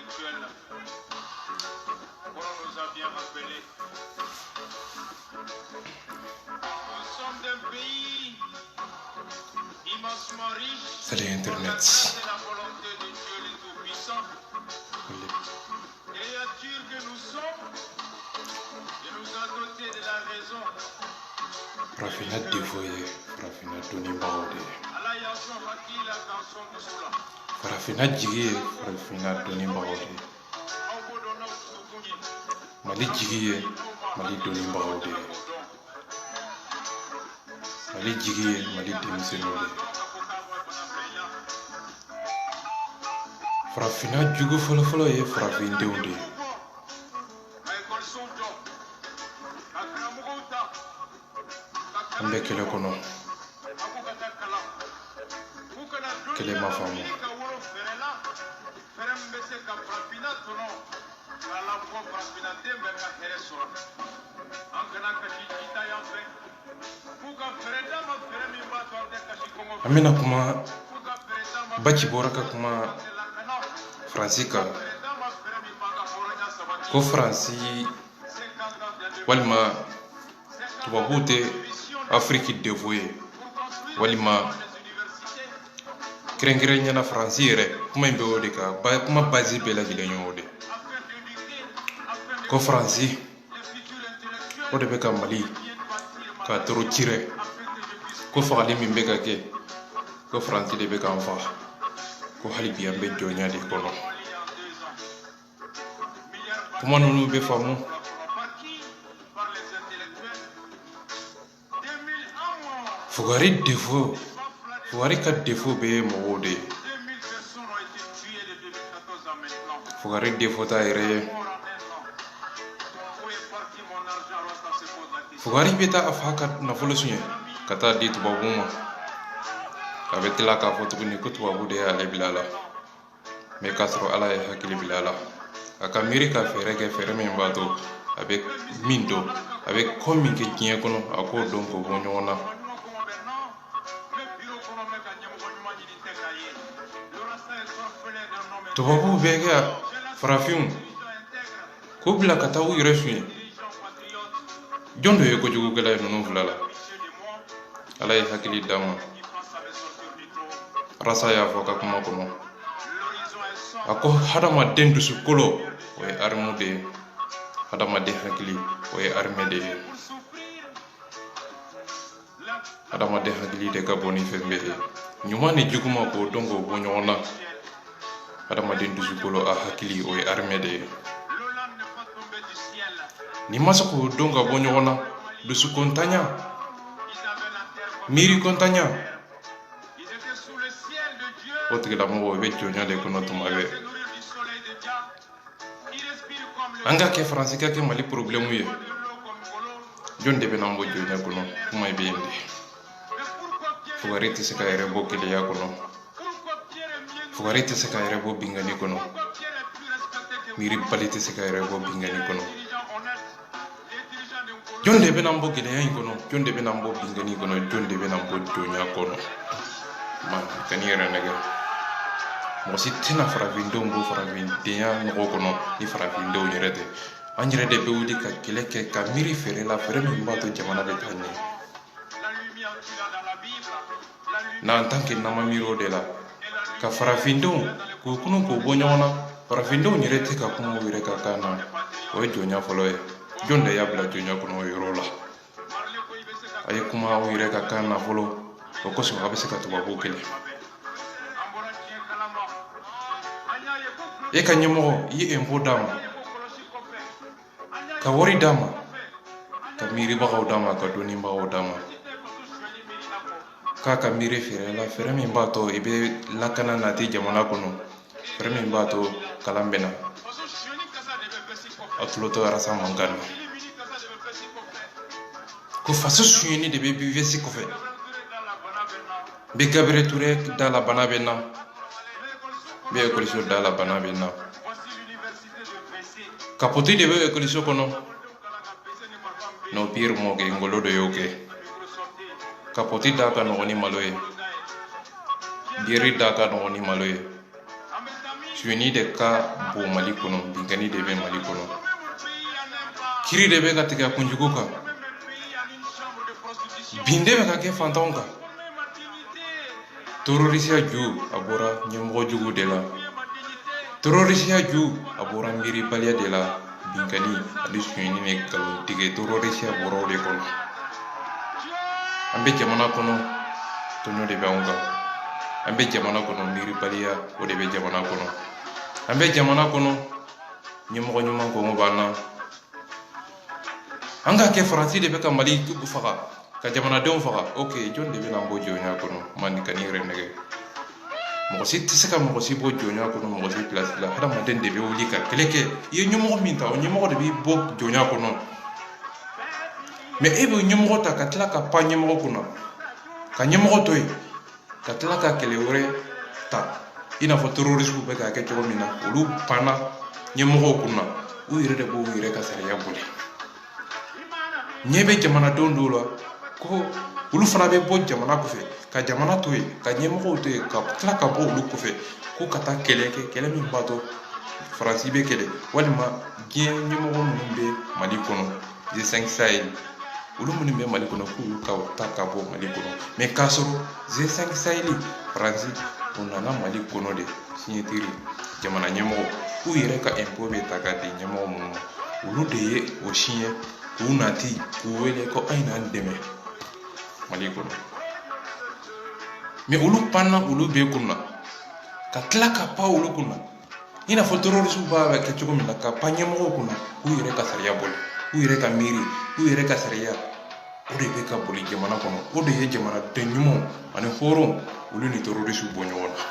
intellectuel. On nous a bien rappelé. Nous sommes d'un pays immensement riche. C'est l'Internet. C'est la volonté de Dieu le Tout-Puissant. Créatures que nous sommes, il nous a dotés de la raison. Rafina dévoyé, Rafina Tony Baudé. Allah ya son hakila kan son musula. Rafina Jigé, Rafina Tony Baudé. Au bout de nos soukouni. Mali Jigé, Mali Tony Baudé. Mali Jigé, Mali Demisenode. Rafina Jugo Folo ye Rafin Deunde. Ambe kele kono. Kele ma famu. Amina kuma baci boraka kuma Fransika ko Fransi walima tubabu te Afrique dévouée walima keren ɲana Fransi yɛrɛ kuma in bɛ o de kan kuma base bɛɛ lajɛlen ye o de ko Fransi o de bɛ ka Mali ka toro cirɛ ko fagali min bɛ ka kɛ ko Fransi de bɛ k'an faga ko hali bi an bɛ jɔnya de kɔnɔ kuma ninnu bɛ faamu Fugari ka défaut bɛ mɔgɔw de ye Fugari défaut ta yɛrɛ ye Fugari bɛ taa a fa ka nafolo suɲɛ ka taa di tubabu ma a bɛ tila k'a fɔ tuguni ko tubabu de y'ale bila a la mais k'a sɔrɔ Ala ye hakili bila a la a ka miiri ka fɛɛrɛ kɛ fɛɛrɛ min b'a to a bɛ min dɔn a bɛ ko min kɛ diɲɛ kɔnɔ a k'o dɔn k'o bɔ ɲɔgɔn na tubabu bɛ kɛ farafinw k'u bila ka taa u yɛrɛ suɲɛ jɔn dɔ ye kojugukɛla ye ninnu fila la Ala ye hakili d'a ma Rasa y'a fɔ ka kuma kɔnɔ a ko hadamaden dusukolo o ye arme de ye hadamaden hakili o ye arme de ye hadamaden hakili de ka bon ni fɛn bɛɛ ye ɲuman ni juguman k'o dɔn k'o bɔ ɲɔgɔn na hadamaden dusukolo a hakili o ye arme de ye ni ma se k'o dɔn ka bɔ ɲɔgɔn na dusukɔntanya miiri kɔntanya o tigilamɔgɔ i bɛ jɔnya de kɔnɔ tuma bɛɛ an ka kɛ Faransi ka kɛ Mali problème ye jɔn de bɛ n'an bɔ jɔnya kɔnɔ kuma bɛ yen de Fugari tɛ se ka yɛrɛ bɔ keleya kɔnɔ Fugari tɛ se ka yɛrɛ bɔ bingani kɔnɔ miiri bali tɛ se ka yɛrɛ bɔ bingani kɔnɔ jɔn de bɛ n'an bɔ gɛlɛya in kɔnɔ jɔn de bɛ n'an bɔ bingani kɔnɔ jɔn de bɛ n'an bɔ jɔnya kɔnɔ ma ka n'i yɛrɛ nɛgɛ mɔgɔ si tɛna farafindenw bɔ farafindenya nɔgɔ kɔnɔ ni farafindenw yɛrɛ tɛ an yɛrɛ de bɛ wuli ka kɛlɛ kɛ ka miiri fɛɛrɛ la fɛɛrɛ min b'a to jamana bɛ taa ɲɛ n'an tant que n'an ma miiri o de la ka farafindenw k'u kɔnɔ k'u bɔ ɲɔgɔn na farafindenw yɛrɛ tɛ ka kuma u yɛrɛ ka kan na o ye jɔnya fɔlɔ ye jɔn de y'a bila jɔnya kɔnɔ o yɔrɔ la a ye kuma u yɛrɛ ka kan na fɔlɔ o kosɔn a bɛ se ka tubabu kɛlɛ e ka ɲɛmɔgɔ i ye impôt d'a ma ka wari d'a ma ka miiribagaw d'a ma ka dɔnnibagaw d'a ma k'a ka miiri fɛɛrɛ la fɛɛrɛ min b'a to i bɛ lakana nati jamana kɔnɔ fɛɛrɛ min b'a to kalan bɛ na a tulo to Arasa Mankana ko faso suɲɛni de bɛ BVC kɔfɛ n bɛ Gabriel Touré da la bana bɛ n na n bɛ écoliso da la bana bɛ n na kapoti de bɛ écoliso kɔnɔ n'o pire mɔkɛ Ngolo de y'o kɛ kapoti da ka nɔgɔn ni malo ye biɛri da ka nɔgɔn ni malo ye suyeni de ka bon Mali kɔnɔ binkani de bɛ Mali kɔnɔ kiri de bɛ ka tigɛ a kunjugu kan bin de bɛ ka kɛ fantanw kan terrorisiya ju a bɔra ɲɛmɔgɔ jugu de la terrorisiya ju a bɔra miiribaliya de la binkani ani suyeni ni nkalontigɛ terrorisiya bɔra o de kɔnɔ an bɛ jamana kɔnɔ tɔɲɔ de bɛ anw kan an bɛ jamana kɔnɔ miiribaliya o de bɛ jamana kɔnɔ an bɛ jamana kɔnɔ ɲɛmɔgɔ ɲuman kɔngɔ b'an na an ka kɛ faransi de bɛ ka Mali faga ka jamanadenw faga ok jɔn de bɛ na bɔ jɔnya kɔnɔ manikani yɛrɛ nɛgɛ mɔgɔ si tɛ se ka mɔgɔ si bɔ jɔnya kɔnɔ mɔgɔ si pilasi la hadamaden de bɛ wuli ka kɛlɛ kɛ i ye ɲɛmɔgɔ min ta o ɲɛmɔgɔ de bɛ bɔ jɔnya kɔnɔ mais e bɛ ɲɛmɔgɔ ta ka tila ka pan ɲɛmɔgɔ kunna ka ɲɛmɔgɔ to yen ka tila ka kɛlɛ wɛrɛ ta i n'a fɔ terrorisiw bɛ k'a kɛ cogo min na olu panna ɲɛmɔgɔw kunna u yɛrɛ de b'u yɛrɛ ka sariya boli ɲɛ bɛ jamanadenw dɔw la ko olu fana bɛ bɔ jamana kɔfɛ ka jamana to yen ka ɲɛmɔgɔw to yen ka tila ka bɔ olu kɔfɛ ko ka taa kɛlɛ kɛ kɛlɛ min b'a to faransi bɛ kɛlɛ walima diɲɛ ɲɛmɔgɔ minnu bɛ Mali kɔnɔ G5 Sahel olu minnu bɛ Mali kɔnɔ k'olu ka ta ka bɔ Mali kɔnɔ mais k'a sɔrɔ G5 Sahel faransi o nana Mali kɔnɔ de signatiri jamana ɲɛmɔgɔ k'u yɛrɛ ka impôt bɛ ta ka di ɲɛmɔgɔ minnu ma olu de ye o siɲɛ k'u nati k'u wele ko a ye n'an dɛmɛ Mali kɔnɔ mais olu panna olu bɛɛ kunna ka tila ka pan olu kunna i n'a fɔ terrorisiw b'a kɛ cogo min na ka pan ɲɛmɔgɔw kunna k'u yɛrɛ ka sariya boli k'u yɛrɛ ka miiri k'u yɛrɛ ka sariya o de bɛ ka boli jamana kɔnɔ o de ye jamanaden ɲumanw ani hɔrɔnw olu ni terrorisiw bɔ ɲɔgɔn na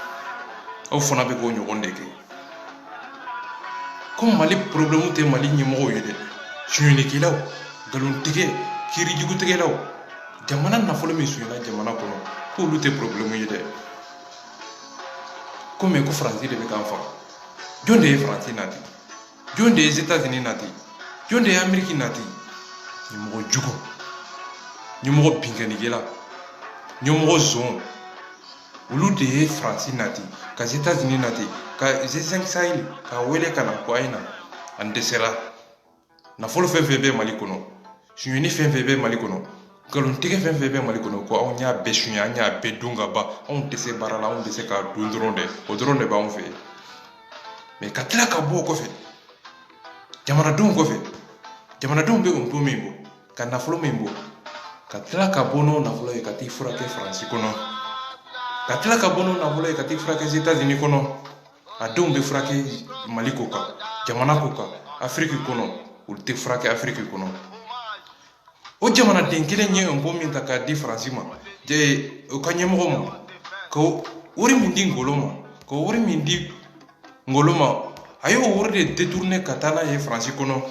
aw fana bɛ k'o ɲɔgɔn de kɛ ko Mali problème tɛ Mali ɲɛmɔgɔw ye dɛ suɲɛnikɛlaw nkalontigɛ kiirijugutigɛlaw jamana nafolo min suɲɛna jamana kɔnɔ k'olu tɛ problème ye dɛ ko mais ko faransi de bɛ k'an faga jɔn de ye faransi nati jɔn de ye États-Unis nati jɔn de ye Amérique nati ɲɛmɔgɔ jugu ɲɛmɔgɔ binkanikɛla ɲɛmɔgɔ zɔn olu de ye faransi nati ka États-Unis nati ka G5 Sahel ka wele ka na ko a ye na an dɛsɛra nafolo fɛn fɛn bɛ Mali kɔnɔ suɲɛni fɛn fɛn bɛ Mali kɔnɔ nkalontigɛ fɛn fɛn bɛ Mali kɔnɔ ko anw y'a bɛɛ suɲɛ an y'a bɛɛ dun ka ban anw tɛ se baara la anw tɛ se k'a dun dɔrɔn dɛ o dɔrɔn de b'anw fɛ mais ka tila ka bɔ o kɔfɛ jamanadenw kɔfɛ jamanadenw bɛ impôt min bɔ ka nafolo min bɔ ka tila ka bɔ n'o nafolo ye ka t'i furakɛ faransi kɔnɔ ka tila ka bɔ n'o nafolo ye ka t'i furakɛ États-Unis kɔnɔ a denw bɛ furakɛ Mali ko kan jamana ko kan Afrique kɔnɔ olu tɛ furakɛ Afrique kɔnɔ o jamanaden kelen ye impôt min ta k'a di faransi ma o ka ɲɛmɔgɔ ma ka wari min di Ngolo ma ka wari min di Ngolo ma a y'o wari de détourné ka taa n'a ye faransi kɔnɔ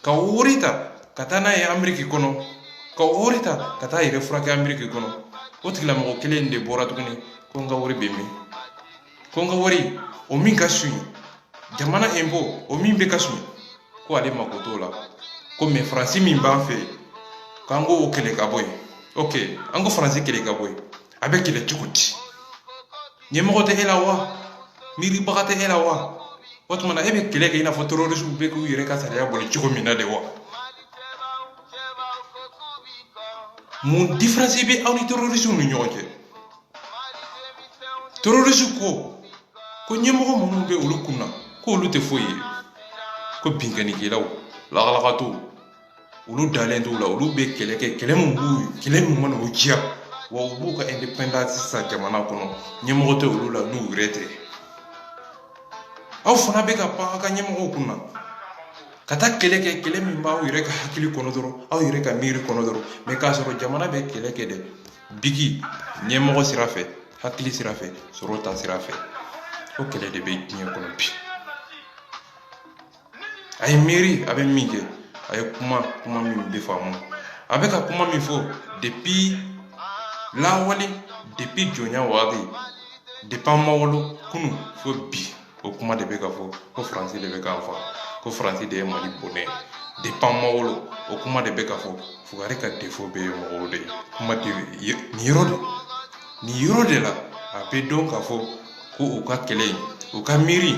ka wari ta ka taa n'a ye Amérique kɔnɔ ka wari ta ka taa yɛrɛ furakɛ Amérique kɔnɔ o tigilamɔgɔ kelen de bɔra tuguni ko n ka wari bɛ min ko n ka wari o min ka suɲɛ jamana impôt o min bɛ ka suɲɛ ko ale mako t'o la ko mais faransi min b'an fɛ yen k'an k'o kɛlɛ ka bɔ yen ok an ko faransi kɛlɛ ka bɔ yen a bɛ kɛlɛ cogo di ɲɛmɔgɔ tɛ e la wa miiribaga tɛ e la wa o tuma na e bɛ kɛlɛ kɛ i n'a fɔ terrorisiw bɛ k'u yɛrɛ ka sariya boli cogo min na de wa mun différence bɛ aw ni terrorisiw ni ɲɔgɔn cɛ terrorisiw ko ɲɛmɔgɔ minnu bɛ olu kunna ko olu tɛ foyi ye ko binkanikɛlaw lagalakatɔw olu dalen t'u la olu bɛ kɛlɛ kɛ kɛlɛ min mana o diya wa u b'u ka indépendance sisan jamana kɔnɔ ɲɛmɔgɔ tɛ olu la n'u yɛrɛ tɛ aw fana bɛ ka pan aw ka ɲɛmɔgɔw kunna ka taa kɛlɛ kɛ kɛlɛ min b'aw yɛrɛ ka hakili kɔnɔ dɔrɔn aw yɛrɛ ka miiri kɔnɔ dɔrɔn mais k'a sɔrɔ jamana bɛ kɛlɛ kɛ dɛ bigi ɲɛmɔgɔ sira fɛ hakili sira fɛ sɔrɔ ta sira fɛ o kɛlɛ de bɛ diɲɛ kɔnɔ bi a ye miiri a bɛ min kɛ a ye kuma min bɛ faamu a bɛ ka kuma min fɔ depuis lawale depuis jɔnya waati depuis an ma wolo kunu fo bi o kuma de bɛ ka fɔ ko faransi de bɛ k'an faga ko faransi de ye Mali bonɛ depuis an ma wolo o kuma de bɛ ka fɔ Fugari ka défaut bɛ ye mɔgɔw de ye kuma de nin yɔrɔ de la a bɛ dɔn k'a fɔ ko u ka kɛlɛ u ka miiri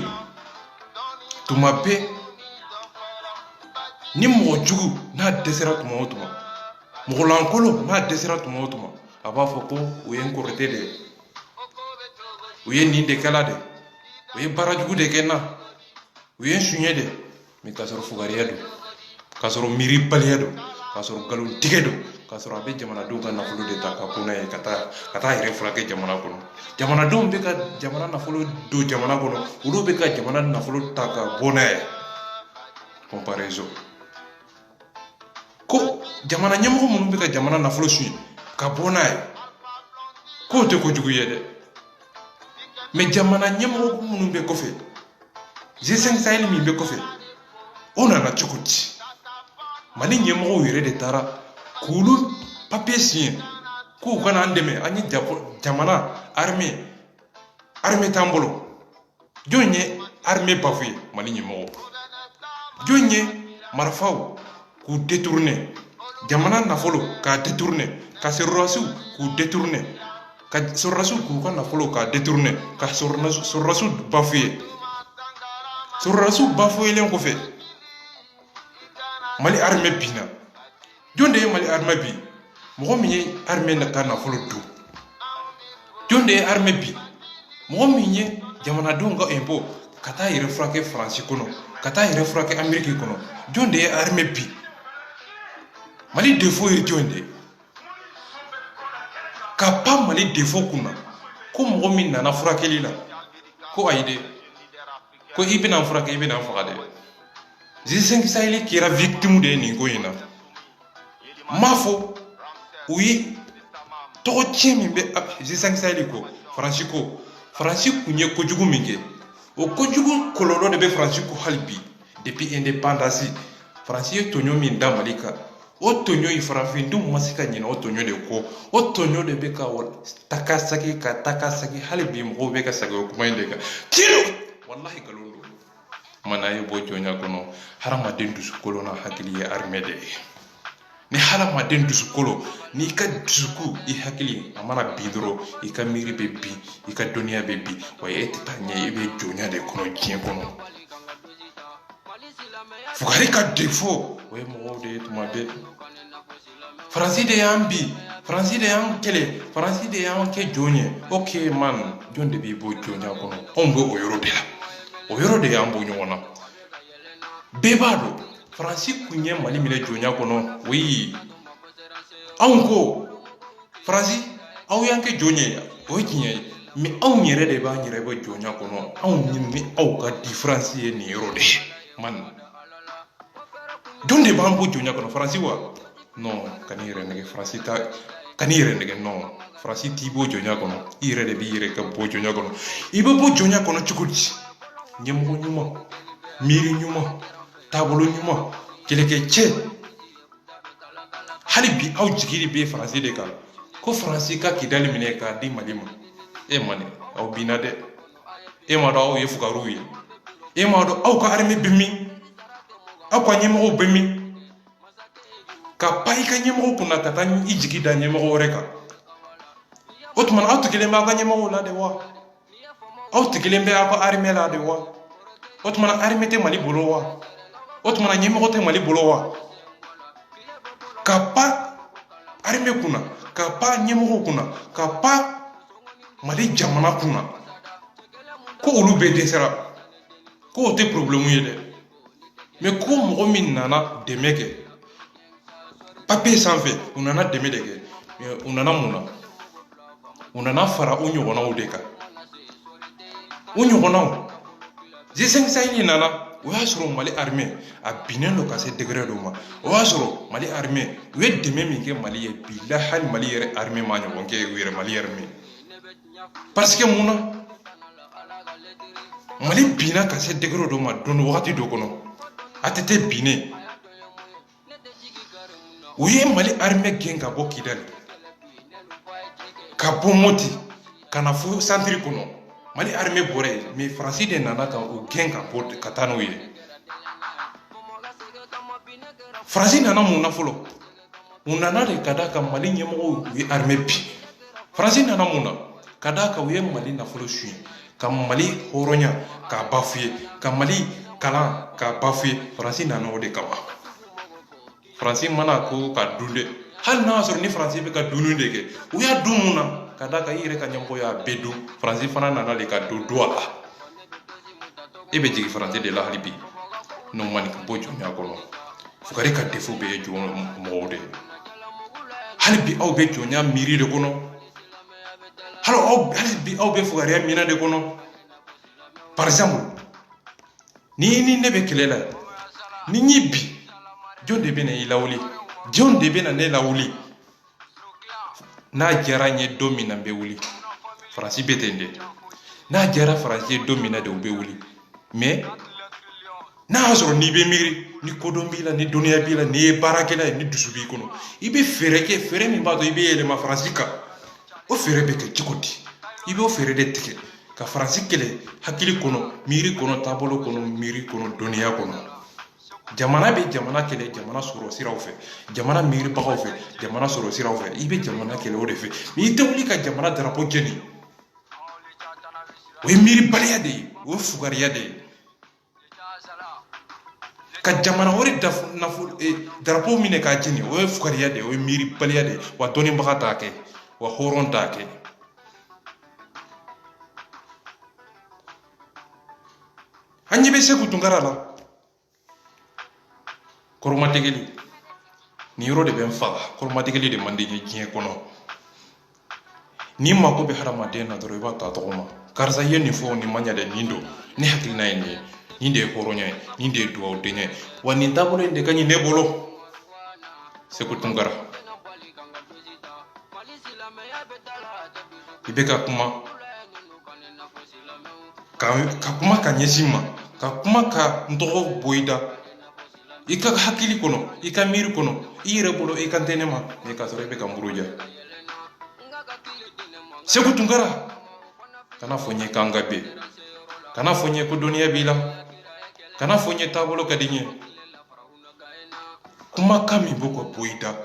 tuma bɛɛ ni mɔgɔ jugu n'a dɛsɛra tuma o tuma mɔgɔ lankolon n'a dɛsɛra tuma o tuma a b'a fɔ ko u ye n kɔrɔtɛ de u ye nin de kɛla de u ye baara jugu de kɛ n na u ye n suɲɛ de mais k'a sɔrɔ fugariya don k'a sɔrɔ miiribaliya don k'a sɔrɔ nkalontigɛ don k'a sɔrɔ a bɛ jamanadenw ka nafolo de ta ka bɔ n'a ye ka taa yɛrɛ furakɛ jamana kɔnɔ jamanadenw bɛ ka jamana nafolo don jamana kɔnɔ olu bɛ ka jamana nafolo ta ka bɔ n'a ye comparaison ko jamana ɲɛmɔgɔ minnu bɛ ka jamana nafolo suɲɛ ka bɔ n'a ye k'o tɛ kojugu ye dɛ mais jamana ɲɛmɔgɔ minnu bɛ kɔfɛ G5 Sahel min bɛ kɔfɛ o nana cogo di Mali ɲɛmɔgɔw yɛrɛ de taara k'olu papier signé k'u kana an dɛmɛ an ye jamana armée t'an bolo jɔn ye armée bafoué Mali ɲɛmɔgɔw jɔn ye marifaw k'u détourner jamana nafolo k'a détourner ka sɔrɔdasiw k'u détourner ka sɔrɔdasiw k'u ka nafolo k'a détourner ka sɔrɔdasiw bafoué sɔrɔdasiw bafouélen kɔfɛ Mali armée binna jɔn de ye Mali armée bin mɔgɔ min ye armée ka nafolo dun jɔn de ye armée bin mɔgɔ min ye jamanadenw ka impôt ka taa yɛrɛ furakɛ Faransi kɔnɔ ka taa yɛrɛ furakɛ Amérique kɔnɔ jɔn de ye armée bin Mali défaut ye jɔn de ye ka pan Mali défaut kunna ko mɔgɔ min nana furakɛli la ko ayi dɛ ko i bɛna furakɛ i bɛna faga dɛ G5 Sahel kɛra victime de ye nin ko in na m'a fɔ u ye tɔgɔ tiɲɛ min bɛ G5 Sahel ko Faransi kun ye kojugu min kɛ o kojugu kɔlɔlɔ de bɛ Faransi ko hali bi depuis indépendance Faransi ye tɔɲɔ min da Mali kan o tɔɲɔ in farafindenw ma se ka ɲinɛ o tɔɲɔ de kɔ o tɔɲɔ de bɛ ka takasaki hali bi mɔgɔw bɛ ka segin o kuma in de kan tiɲɛ wallahi nkalon don mana ye bɔ jɔnya kɔnɔ hadamaden dusukolo n'a hakili ye armée de ye ni hadamaden dusukolo n'i ka dusuku i hakili a mana bin dɔrɔn i ka miiri bɛ bin i ka dɔnniya bɛ bin wa e tɛ taa ɲɛ i bɛ jɔnya de kɔnɔ diɲɛ kɔnɔ fugari ka défaut o ye mɔgɔw de ye tuma bɛɛ Faransi de y'an bin Faransi de y'an kɛlɛ Faransi de y'an kɛ jɔn ye ok man jɔn de b'i bɔ jɔnya kɔnɔ anw bɛ o yɔrɔ de la o yɔrɔ de y'an bɔ ɲɔgɔn na bɛɛ b'a dɔn Faransi kun ye Mali minɛ jɔnya kɔnɔ oui anw ko Faransi aw y'an kɛ jɔn ye o ye tiɲɛ ye mais anw yɛrɛ de b'an yɛrɛ bɔ jɔnya kɔnɔ anw ni aw ka différence ye nin yɔrɔ de ye man jɔn de b'an bɔ jɔnya kɔnɔ Faransi wa non kan'i yɛrɛ nɛgɛ Faransi ta kan'i yɛrɛ nɛgɛ non Faransi t'i bɔ jɔnya kɔnɔ i yɛrɛ de b'i yɛrɛ ka bɔ jɔnya kɔnɔ i bɛ bɔ jɔnya kɔnɔ cogo di ɲɛmɔgɔ ɲuman miiri ɲuman taabolo ɲuman kɛlɛkɛcɛ hali bi aw jigi bɛ Faransi de kan ko Faransi ka Kidali minɛ k'a di Mali ma e mani aw binna dɛ e m'a dɔn aw ye fugariw ye e m'a dɔn aw ka armée bɛ min aw ka ɲɛmɔgɔw bɛ min ka pan i ka ɲɛmɔgɔ kunna ka taa i jigi da ɲɛmɔgɔ wɛrɛ kan o tuma aw tɛ kelen bɛ aw ka ɲɛmɔgɔw la de wa aw tɛ kelen bɛ aw ka armée la de wa o tuma armée tɛ Mali bolo wa o tuma ɲɛmɔgɔ tɛ Mali bolo wa ka pan armée kunna ka pan ɲɛmɔgɔw kunna ka pan Mali jamana kunna ko olu bɛɛ dɛsɛra ko o tɛ problème ye dɛ mais ko mɔgɔ min nana dɛmɛ kɛ papier sanfɛ u nana dɛmɛ de kɛ u nana mun na u nana fara u ɲɔgɔnnaw de kan u ɲɔgɔnnaw G5 Sahel nana o y'a sɔrɔ Mali armée a binnen don ka se degré dɔ ma o y'a sɔrɔ Mali armée u ye dɛmɛ min kɛ Mali ye bilahi hali Mali yɛrɛ armée ma ɲɔgɔn kɛ u yɛrɛ Mali armée parce que mun na Mali binna ka se degré dɔ ma don wagati dɔ kɔnɔ a tɛ tɛ binnen u ye Mali armée gɛn ka bɔ Kidali ka bɔ Moti ka na fo centre kɔnɔ Mali armée bɔra yen mais Faransi de nana ka o gɛn ka bɔ ka taa n'o ye Faransi nana mun na fɔlɔ u nana de ka d'a kan Mali ɲɛmɔgɔw u ye armée bi Faransi nana mun na ka d'a kan u ye Mali nafolo suɲɛ ka Mali horonya ka bafuye ka Mali kalan ka bafuye Faransi nana o de kama Faransi mana ko ka dunde hal na sɔrɔ ni Faransi bɛ ka dunni de kɛ u y'a dun mun na ka da ka i yɛrɛ ka ɲɛmɔgɔ y'a bɛɛ dun Faransi fana nana de ka don a la e bɛ jigin Faransi de la hali bi n'o ma nin ka bɔ jɔnya kɔnɔ fugari ka défaut bɛɛ ye jɔn mɔgɔw de ye hali bi aw bɛ jɔnya miiri de kɔnɔ hali bi aw bɛ fugariya minɛ de kɔnɔ par exemple ni ne bɛ kɛlɛ la ni n ye bi jɔn de bɛ na i lawuli jɔn de bɛ na ne lawuli n'a diyara n ye don min na n bɛ wuli Faransi bɛ ten de n'a diyara Faransi ye don min na de u bɛ wuli mais n'a y'a sɔrɔ n'i bɛ miiri ni kodɔn b'i la ni dɔnniya b'i la n'i ye baarakɛla ye ni dusu b'i kɔnɔ i bɛ fɛɛrɛ kɛ fɛɛrɛ min b'a to i bɛ yɛlɛma Faransi kan o fɛɛrɛ bɛ kɛ cogo di i b'o fɛɛrɛ de tigɛ ka Faransi kɛlɛ hakili kɔnɔ miiri kɔnɔ taabolo kɔnɔ miiri kɔnɔ dɔnniya kɔnɔ jamana bɛ jamana kɛlɛ jamana sɔrɔ siraw fɛ jamana miiribagaw fɛ jamana sɔrɔ siraw fɛ i bɛ jamana kɛlɛ o de fɛ mais i tɛ wuli ka jamana drapeau jeni o ye miiribaliya de ye o ye fugariya de ye ka jamana wɛrɛ drapeau minɛ k'a jeni o ye fugariya de ye o ye miiribaliya de ye wa dɔnnibaga t'a kɛ wa hɔrɔn t'a kɛ an ɲɛ bɛ Seku Tunkara la kɔrɔmatigɛli nin yɔrɔ de bɛ n faga kɔrɔmatigɛli de man di n ye diɲɛ kɔnɔ n'i mako bɛ hadamaden na dɔrɔn i b'a ta tɔgɔ ma karisa i ye nin fɔ nin man ɲɛ dɛ nin don ne hakilina ye nin ye nin de ye hɔrɔnya ye nin de ye duwawuden ye wa nin taabolo in de ka ɲi ne bolo Seku Tunkara i bɛ ka kuma ka kuma ka ɲɛsin ma ka kuma ka n tɔgɔ bɔ i da i ka hakili kɔnɔ i ka miiri kɔnɔ i yɛrɛ bolo i kan tɛ ne ma mais k'a sɔrɔ i bɛ ka n buruja Seku Tunkara kana fɔ n ye k'an ka bɛn kana fɔ n ye ko dɔnniya b'i la kana fɔ n ye taabolo ka di n ye kumakan min bɛ ka bɔ i da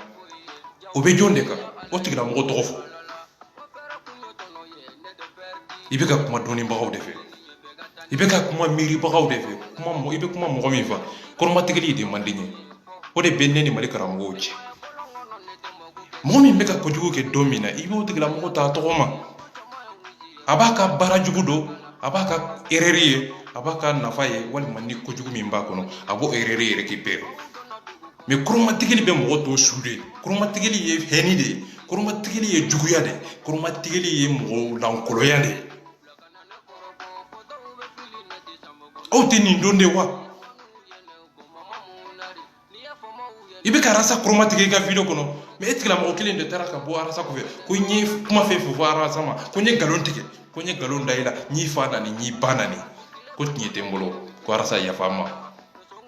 o bɛ jɔn de kan o tigilamɔgɔ tɔgɔ fɔ i bɛ ka kuma dɔnnibagaw de fɛ i bɛ ka kuma miiribagaw de fɛ i bɛ kuma mɔgɔ min fɛ kɔrɔmatigɛli de man di n ye o de bɛ ne ni Mali karamɔgɔw cɛ mɔgɔ min bɛ ka kojugu kɛ don min na i b'o tigilamɔgɔ ta tɔgɔ ma a b'a ka baara jugu don a b'a ka erreur ye a b'a ka nafa ye walima ni kojugu min b'a kɔnɔ a b'o erreur récupérer mais kɔrɔmatigɛli bɛ mɔgɔ tɔw su de ye kɔrɔmatigɛli ye hɛni de ye kɔrɔmatigɛli ye juguya de ye kɔrɔmatigɛli ye mɔgɔw lankolonya de ye aw tɛ nin don de wa i bɛ ka arasa kɔrɔmatigɛ i ka video kɔnɔ mais e tigilamɔgɔ kelen de taara ka bɔ arasa kɔfɛ ko n ye kuma fɛn fɛn fɔ arasa ma ko n ye nkalon tigɛ ko n ye nkalon da i la n y'i fa nani n y'i ba nani ko tiɲɛ tɛ n bolo ko arasa yafa n ma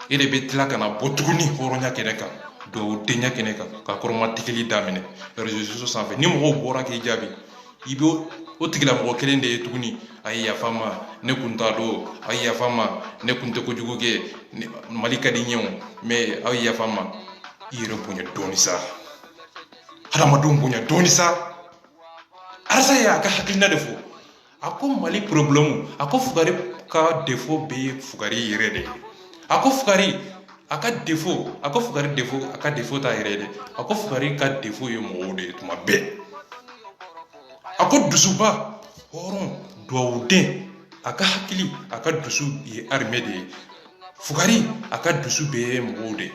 e de bɛ tila ka na bɔ tuguni hɔrɔnya kɛnɛ kan dugawudenya kɛnɛ kan ka kɔrɔmatigɛli daminɛ réseaux sociaux sanfɛ ni mɔgɔw bɔra k'i jaabi i bɛ o tigilamɔgɔ kelen de ye tuguni a ye yafa n ma ne kun t'a dɔn a ye yafa n ma ne kun tɛ kojugu kɛ Mali ka di n ye o mais aw ye yafa n ma i yɛrɛ bonya dɔɔni sa hadamadenw bonya dɔɔni sa arasa ye a ka hakilina de fɔ a ko Mali problème a ko fugari ka défaut bɛ ye fugari yɛrɛ de ye a ko fugari a ka défaut a ko fugari défaut a ka défaut t'a yɛrɛ ye dɛ a ko fugari ka défaut ye mɔgɔw de ye tuma bɛɛ a ko dusuba hɔrɔn duwawuden a ka hakili a ka dusu ye armée de ye fugari a ka dusu bɛɛ ye mɔgɔw de ye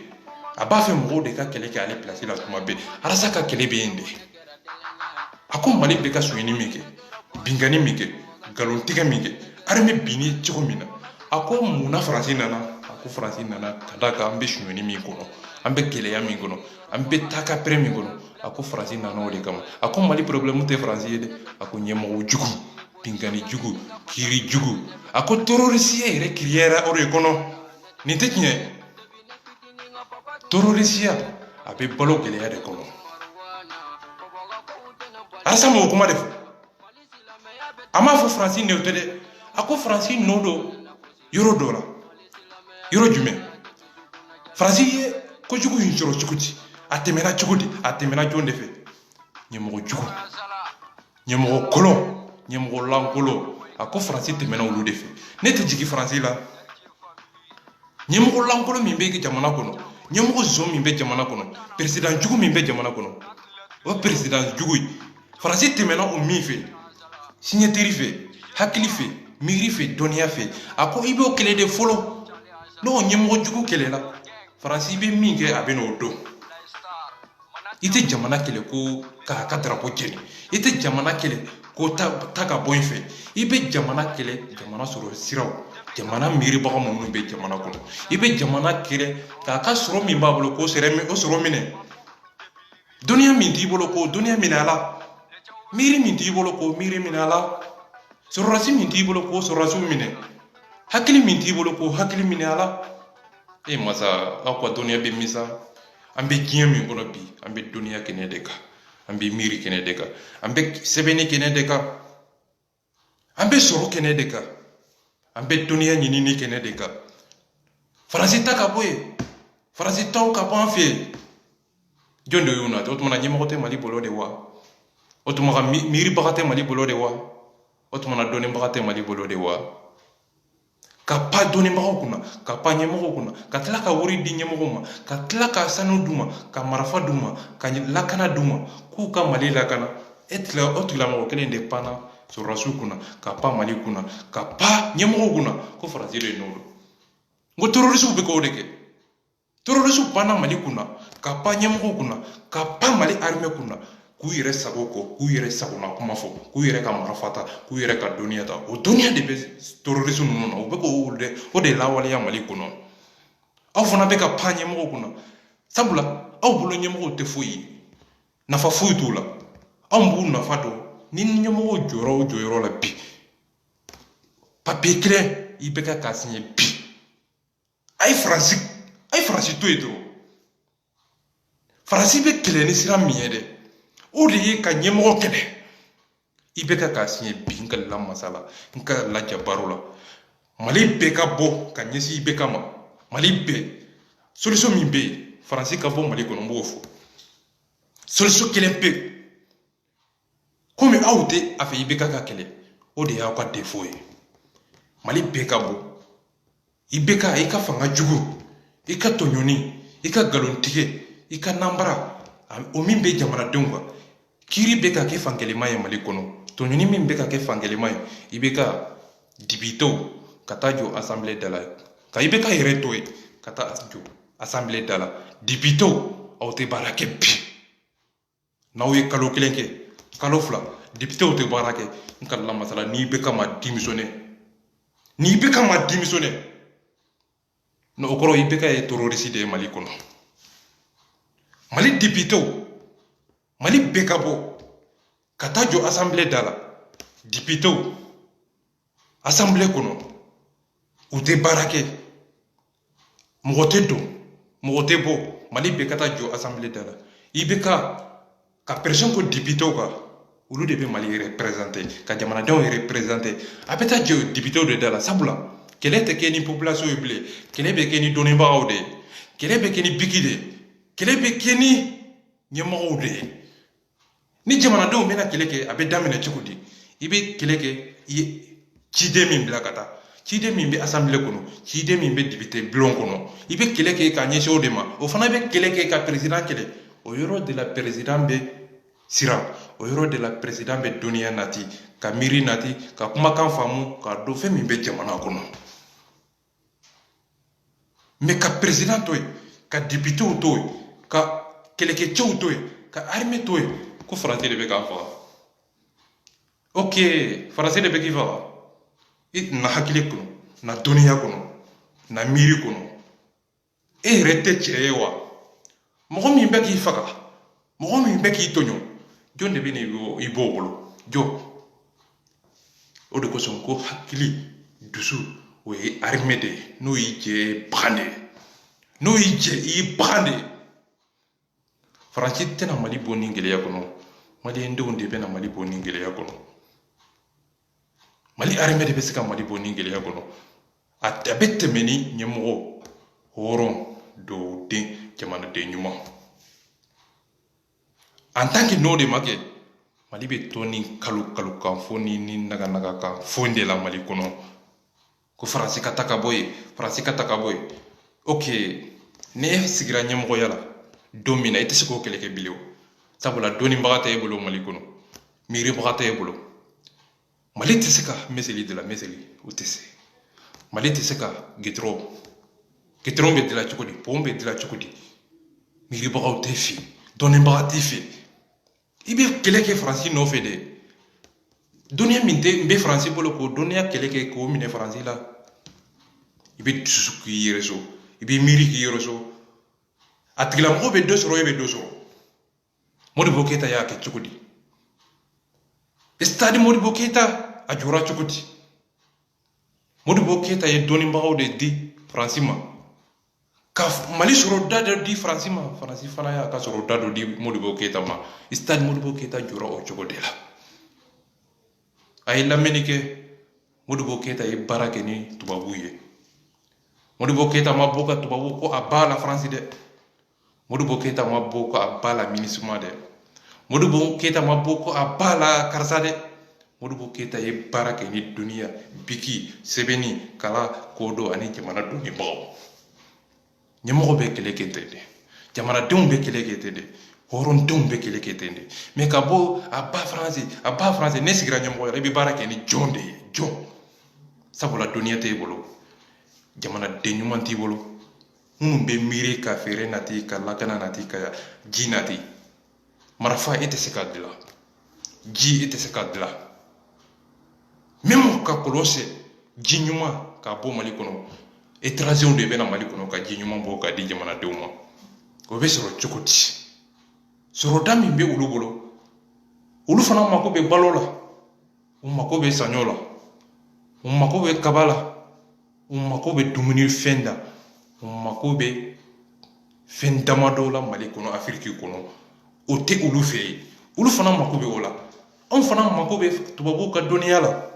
a b'a fɛ mɔgɔw de ka kɛlɛ kɛ ale place la tuma bɛɛ arasa ka kɛlɛ bɛ yen de a ko Mali bɛ ka sonyani min kɛ binkani min kɛ nkalontigɛ min kɛ armée binni cogo min na a ko munna Faransi nana a ko Faransi nana ka d'a kan an bɛ sonyani min kɔnɔ an bɛ gɛlɛya min kɔnɔ an bɛ taakapɛrɛ min kɔnɔ a ko Faransi nana o de kama a ko Mali problème tɛ Faransi ye dɛ a ko ɲɛmɔgɔ jugu binkani jugu kiiri jugu a ko terrorisiya yɛrɛ kiriyara o de kɔnɔ nin tɛ tiɲɛ terrorisiya a bɛ balo gɛlɛya de kɔnɔ arasa m'o kuma de fɔ a m'a fɔ Faransi nɔ tɛ dɛ a ko Faransi nɔ don yɔrɔ dɔ la yɔrɔ jumɛn Faransi ye kojugu in sɔrɔ cogo di a tɛmɛna cogo di a tɛmɛna jɔn de fɛ ɲɛmɔgɔ jugu ɲɛmɔgɔ kolon ɲɛmɔgɔ lankolon a ko faransi tɛmɛna olu de fɛ ne tɛ jigi faransi la ɲɛmɔgɔ lankolon min bɛ jamana kɔnɔ ɲɛmɔgɔ zon min bɛ jamana kɔnɔ président jugu min bɛ jamana kɔnɔ o président jugu ye faransi tɛmɛna o min fɛ siɲɛteri fɛ hakili fɛ miiri fɛ dɔnniya fɛ a ko i b'o kɛlɛ de fɔlɔ n'o ɲɛmɔgɔ jugu kɛlɛla faransi bɛ min kɛ a bɛ n'o dɔn i tɛ jamana kɛlɛ ko k'a ka drapeau jeni i tɛ jamana kɛlɛ ko ta ka bɔ in fɛ i bɛ jamana kɛlɛ jamana sɔrɔ siraw jamana miiribaga minnu bɛ jamana kɔnɔ i bɛ jamana kɛlɛ k'a ka sɔrɔ min b'a bolo k'o sɔrɔ minɛ dɔnniya min t'i bolo k'o dɔnniya minɛ a la miiri min t'i bolo k'o miiri minɛ a la sɔrɔdasi min t'i bolo k'o sɔrɔdasiw minɛ hakili min t'i bolo k'o hakili minɛ a la masa aw ka dɔnniya bɛ min sa an bɛ diɲɛ min kɔnɔ bi an bɛ dɔnniya kɛnɛ de kan an bɛ miiri kɛnɛ de kan an bɛ sɛbɛnni kɛnɛ de kan an bɛ sɔrɔ kɛnɛ de kan an bɛ dɔnniya ɲinini kɛnɛ de kan faransi ta ka bɔ yen faransi taw ka bɔ an fɛ yen jɔn de y'u nati o tuma na ɲɛmɔgɔ tɛ mali bolo de wa o tuma ka miiribaga tɛ mali bolo de wa o tuma na dɔnnibaga tɛ mali bolo de wa ka pa dɔnnibagaw kunna ka pa ɲɛmɔgɔw kunna ka tila ka wari di ɲɛmɔgɔw ma ka tila ka sanu d'u ma ka marifa d'u ma ka lakana d'u ma k'u ka mali lakana o tigilamɔgɔ kelen de panna sɔrɔdasiw kunna ka pa mali kunna ka pa ɲɛmɔgɔw kunna ko faransi de n'o don n ko terrorisiw bɛ k'o de kɛ terrorisiw panna mali kunna ka pa ɲɛmɔgɔw kunna ka pa mali armée kunna k'u yɛrɛ sago kɔ k'u yɛrɛ sagona kuma fɔ k'u yɛrɛ ka marifa ta k'u yɛrɛ ka dɔnniya ta o dɔnniya de bɛ terroriste ninnu na u bɛ k'o de lawaleya mali kɔnɔ aw fana bɛ ka pan ɲɛmɔgɔw kunna sabula aw bolo ɲɛmɔgɔw tɛ foyi ye nafa foyi t'u la anw b'u nafa dɔn ni ɲɛmɔgɔw jɔyɔrɔ o jɔyɔrɔ la bi papiye kelen i bɛ k'a signé bi a ye faransi to yen dɔrɔn faransi bɛ kɛlɛ ni sira min ye dɛ o de ye ka ɲɛmɔgɔ kɛlɛ i bɛ k'a signé bi n ka lamasala n ka laja baro la mali bɛɛ ka bɔ ka ɲɛsin i bɛɛ kama mali bɛɛ solution min bɛ yen faransi ka bɔ mali kɔnɔ n b'o fɔ solution kelen pe komi aw tɛ a fɛ i bɛ ka kɛlɛ o de y'aw ka défaut ye mali bɛɛ ka bɔ i ka fanga jugu i ka tɔɲɔni i ka nkalontigɛ i ka nanbara o min bɛ jamanadenw kan kiiri bɛ ka kɛ fankelema ye mali kɔnɔ tɔɲɔni min bɛ ka kɛ fankelema ye i bɛ ka dibitew ka taa jɔ assemblée da la ka i bɛ ka yɛrɛ to yen ka taa jɔ assemblée da la dibitew aw tɛ baara kɛ bi n'aw ye kalo kelen kɛ kalo fila dibitew tɛ baara kɛ n ka lamasala n'i bɛ ka ma démissionner o kɔrɔ i bɛ ka ye terroriste de ye mali kɔnɔ mali dibitew mali bɛɛ ka bɔ ka taa jɔ assemblée da la dibitew assemblée kɔnɔ u tɛ baara kɛ mɔgɔ tɛ don mɔgɔ tɛ bɔ mali bɛɛ ka taa jɔ assemblée da la i bɛ ka pression ko dibitew kan olu de bɛ mali représenter ka jamanadenw représenter a bɛ taa jɔ dibitew de da la sabula kɛlɛ tɛ kɛ ni population ye bilen kɛlɛ bɛ kɛ ni dɔnnibagaw de ye kɛlɛ bɛ kɛ ni bigi de ye kɛlɛ bɛ kɛ ni ɲɛmɔgɔw de ye ni jamanadenw bɛna kɛlɛ kɛ a bɛ daminɛ cogo di i bɛ kɛlɛ kɛ i ye ciden min bila ka taa ciden min bɛ assemblée kɔnɔ ciden min bɛ député bulon kɔnɔ i bɛ kɛlɛ kɛ ka ɲɛsin o de ma o fana bɛ kɛlɛ kɛ ka président kɛlɛ o yɔrɔ de la président bɛ siran o yɔrɔ de la président bɛ dɔnniya nati ka miiri nati ka kumakan faamu ka dɔn fɛn min bɛ jamana kɔnɔ mais ka président to yen ka députéw to yen ka kɛlɛkɛcɛw to yen ka armée to yen ko faransi de bɛ k'an faga ok faransi de bɛ k'i faga na hakili kɔnɔ na dɔnniya kɔnɔ na miiri kɔnɔ e yɛrɛ tɛ cɛ ye wa mɔgɔ min bɛ k'i faga mɔgɔ min bɛ k'i tɔɲɔ jɔn de bɛ i b'o bolo jɔ o de kosɔn ko hakili dusu o ye armée de ye n'o y'i jɛ bagan de ye n'o y'i jɛ i ye bagan de ye faransi tɛna mali bɔ ni gɛlɛya kɔnɔ maliyɛndenw de bɛna mali bɔ ni gɛlɛya kɔnɔ mali armée de bɛ se ka mali bɔ ni gɛlɛya kɔnɔ a bɛ tɛmɛ ni ɲɛmɔgɔ hɔrɔn dɔwden jamanaden ɲuman en tant que n'o de ma kɛ Mali be to ni kalu kan fo ni naga kan fo de la Mali kono ko faransi ka taka boy ok ne sigira nyamgo yala domina ite se ko kele ke bilio sabula doni mbagata e bolo Mali kono miri mbagata e bolo Mali te se ka meseli de la meseli utese Mali te se ka gitro be de la chukudi pombe de la chukudi miri mbagata te fi doni mbagata fi ibe kele ke faransi no fe de dunia minte mbe faransi bolo ko dunia kele ke ko mine faransi la ibe tsuku yereso ibe miri ki yereso atigla mo be dosoro ibe dosoro Modibo Keita ya ke chukudi stade Modibo Keita a jura chukudi Modibo Keita ye doni mbago de di faransi ma ka Mali soro dado di faransi ma faransi fana ya ka soro dado di Modibo Keita ma stade Modibo Keita jura o chukudi la ay lameni ke Modibo Keita ye barake ni tubabu ye Modibo Keita ma boka tubabu ko abala France de Modibo Keita ma boka abala minisuma de Modibo Keita ma boka abala karsa de Modibo Keita ye barake ni dunia biki sebeni kala kodo ani jamana duni bawo nyamoko be kele ketende jamana denw be kele ketende horon denw be kele ketende mais ka bo aba France ne sigira nyamoko yala be barake ni jonde jon sabula dunia te bolo jamana denyuman ti bolo munu be mire ka fere nati ka lakana nati ka ji nati marafa ete sekadila ji ete sekadila même ka kolose ji nyuma ka bo Mali kono étranger de bena Mali kono ka ji nyuma bo ka di jamana deuma ko be soro chokoti soro dami be ulu bolo ulu fana mako be balola mako be sanyola mako be kabala mako be dumuni fenda mako be fendama do la Mali kono Afrique kono o te ulu fe ulu fana mako be ola on fana mako be tubabu ka doniya la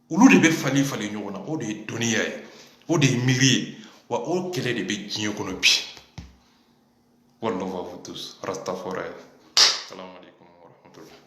ulu de be fali nyona o de doniya ye o de miri wa o kele de be jinye kono bi wallahu wa tous rastafari. Assalamu alaikum wa rahmatullah.